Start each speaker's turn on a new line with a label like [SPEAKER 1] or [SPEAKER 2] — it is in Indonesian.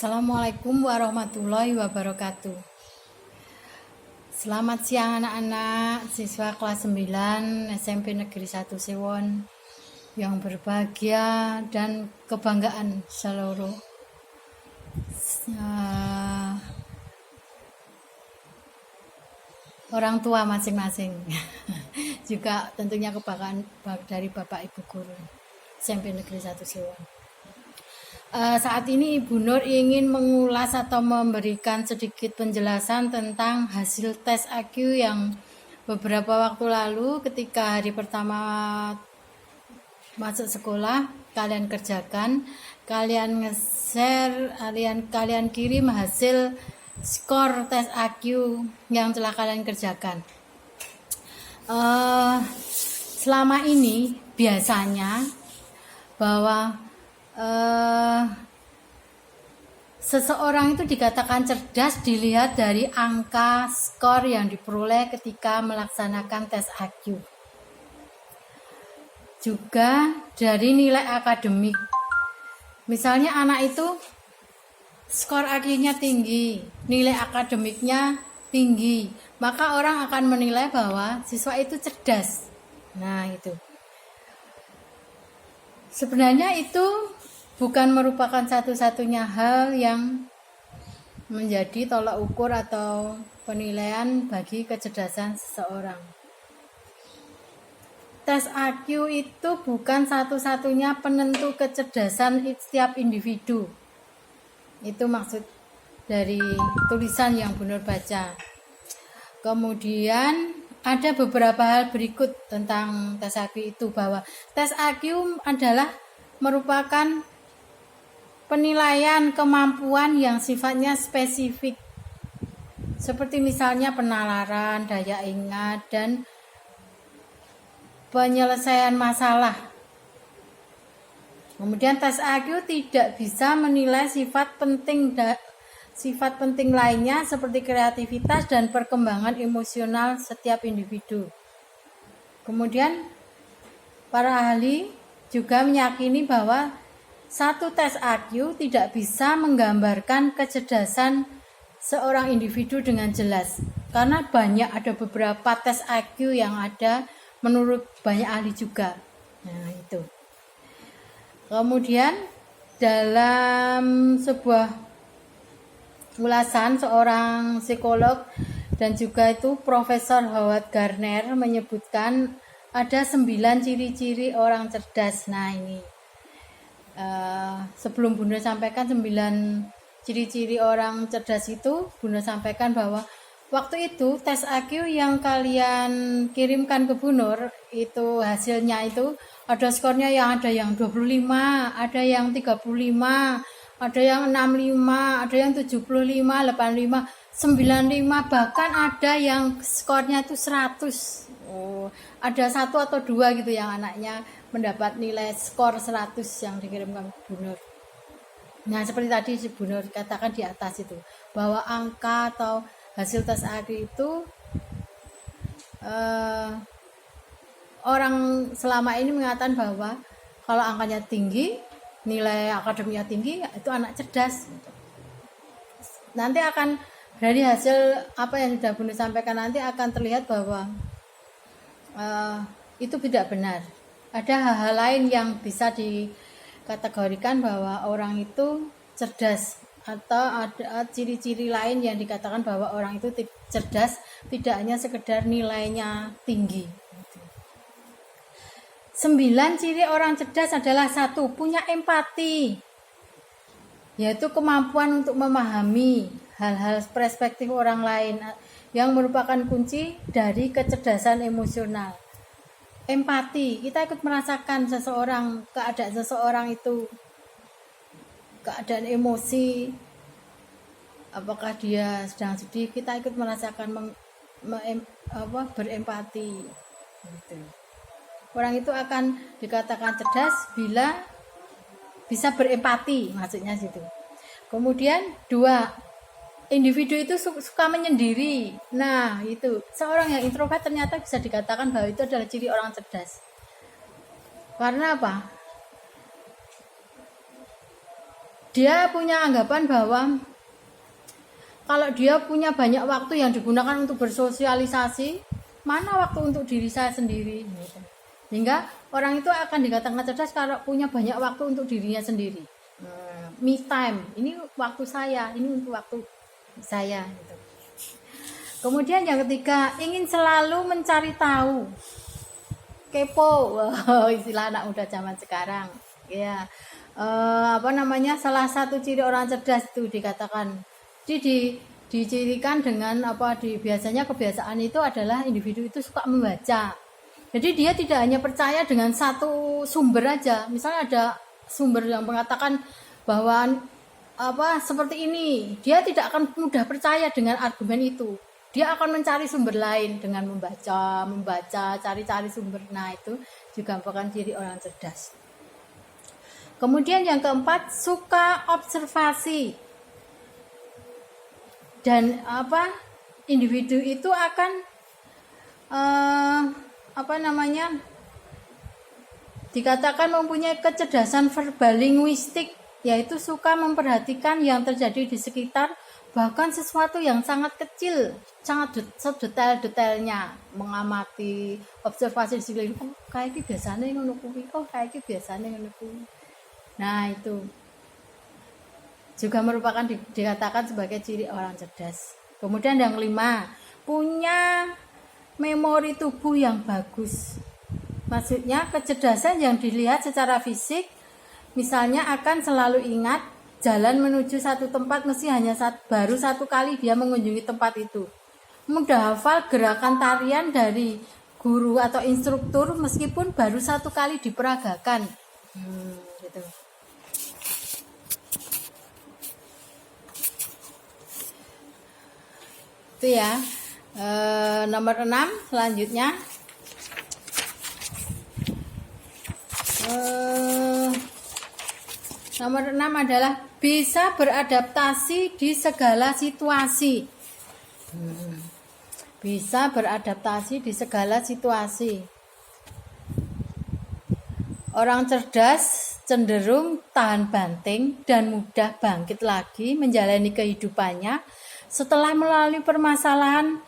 [SPEAKER 1] Assalamualaikum warahmatullahi wabarakatuh. Selamat siang anak-anak siswa kelas 9 SMP Negeri 1 Sewon yang berbahagia dan kebanggaan seluruh orang tua masing-masing. Juga tentunya kebanggaan dari Bapak Ibu Guru SMP Negeri 1 Sewon. Saat ini Ibu Nur ingin mengulas atau memberikan sedikit penjelasan tentang hasil tes IQ yang beberapa waktu lalu ketika hari pertama masuk sekolah kalian kerjakan, kalian nge-share, kalian kirim hasil skor tes IQ yang telah kalian kerjakan. Selama ini biasanya bahwa seseorang itu dikatakan cerdas dilihat dari angka skor yang diperoleh ketika melaksanakan tes IQ, juga dari nilai akademik. Misalnya anak itu skor IQ-nya tinggi, nilai akademiknya tinggi, maka orang akan menilai bahwa siswa itu cerdas. Nah, itu sebenarnya itu bukan merupakan satu-satunya hal yang menjadi tolak ukur atau penilaian bagi kecerdasan seseorang. Tes IQ itu bukan satu-satunya penentu kecerdasan setiap individu. Itu maksud dari tulisan yang Bu Nur baca. Kemudian ada beberapa hal berikut tentang tes IQ itu, bahwa tes IQ adalah merupakan penilaian kemampuan yang sifatnya spesifik, seperti misalnya penalaran, daya ingat, dan penyelesaian masalah. Kemudian tes IQ tidak bisa menilai sifat penting lainnya seperti kreativitas dan perkembangan emosional setiap individu. Kemudian para ahli juga meyakini bahwa satu tes IQ tidak bisa menggambarkan kecerdasan seorang individu dengan jelas, karena ada beberapa tes IQ yang ada menurut banyak ahli juga. Nah, itu. Kemudian dalam sebuah ulasan seorang psikolog dan juga itu Profesor Howard Gardner menyebutkan ada 9 ciri-ciri orang cerdas. Nah, ini sebelum Bunda sampaikan 9 ciri-ciri orang cerdas itu, Bunda sampaikan bahwa waktu itu tes IQ yang kalian kirimkan ke Bu Nur itu hasilnya itu ada skornya, yang ada yang 25, ada yang 35, ada yang 65, ada yang 75, 85, 95, bahkan ada yang skornya itu 100. Ada 1 atau 2 gitu yang anaknya mendapat nilai skor 100 yang dikirimkan Bu Nur. Nah, seperti tadi Bu Nur katakan di atas itu, bahwa angka atau hasil tes IQ itu orang selama ini mengatakan bahwa kalau angkanya tinggi, nilai akademiknya tinggi, itu anak cerdas. Nanti akan dari hasil apa yang sudah Bu Nur sampaikan nanti akan terlihat bahwa itu tidak benar. Ada hal-hal lain yang bisa dikategorikan bahwa orang itu cerdas, atau ada ciri-ciri lain yang dikatakan bahwa orang itu cerdas, tidak hanya sekedar nilainya tinggi. 9 ciri orang cerdas adalah: 1, punya empati, yaitu kemampuan untuk memahami hal-hal perspektif orang lain yang merupakan kunci dari kecerdasan emosional. Empati, kita ikut merasakan keadaan seseorang itu, keadaan emosi, apakah dia sedang sedih, kita ikut merasakan berempati gitu. Orang itu akan dikatakan cerdas bila bisa berempati, maksudnya situ. Kemudian 2, individu itu suka menyendiri. Nah, itu seorang yang introvert ternyata bisa dikatakan bahwa itu adalah ciri orang cerdas. Karena apa? dia punya anggapan bahwa kalau dia punya banyak waktu yang digunakan untuk bersosialisasi, mana waktu untuk diri saya sendiri gitu. Sehingga orang itu akan dikatakan cerdas kalau punya banyak waktu untuk dirinya sendiri. Me time, ini waktu saya, ini untuk waktu saya gitu. Kemudian yang ketiga, ingin selalu mencari tahu. Kepo, istilah anak muda zaman sekarang. Ya. Salah satu ciri orang cerdas itu dikatakan dicirikan dengan biasanya kebiasaan itu adalah individu itu suka membaca. Jadi dia tidak hanya percaya dengan satu sumber aja. Misalnya ada sumber yang mengatakan bahwa seperti ini, dia tidak akan mudah percaya dengan argumen itu. Dia akan mencari sumber lain dengan membaca, cari-cari sumber. Nah, itu juga merupakan ciri orang cerdas. Kemudian yang keempat, suka observasi. Dan individu itu akan dikatakan mempunyai kecerdasan verbal linguistik, yaitu suka memperhatikan yang terjadi di sekitar, bahkan sesuatu yang sangat kecil, sangat sedetail-detailnya, mengamati, observasi di sekeliling. Oh, kayak iki biasane ngono kuwi. Oh, kayak iki biasane ngono kuwi. Nah, itu juga merupakan dikatakan sebagai ciri orang cerdas. Kemudian yang kelima, punya memori tubuh yang bagus. Maksudnya kecerdasan yang dilihat secara fisik, misalnya akan selalu ingat jalan menuju satu tempat mesti hanya baru satu kali dia mengunjungi tempat itu. Mudah hafal gerakan tarian dari guru atau instruktur meskipun baru satu kali diperagakan. Gitu. Itu ya. Nomor 6 selanjutnya. Nomor 6 adalah bisa beradaptasi di segala situasi. Bisa beradaptasi di segala situasi. Orang cerdas cenderung tahan banting dan mudah bangkit lagi menjalani kehidupannya setelah melalui permasalahan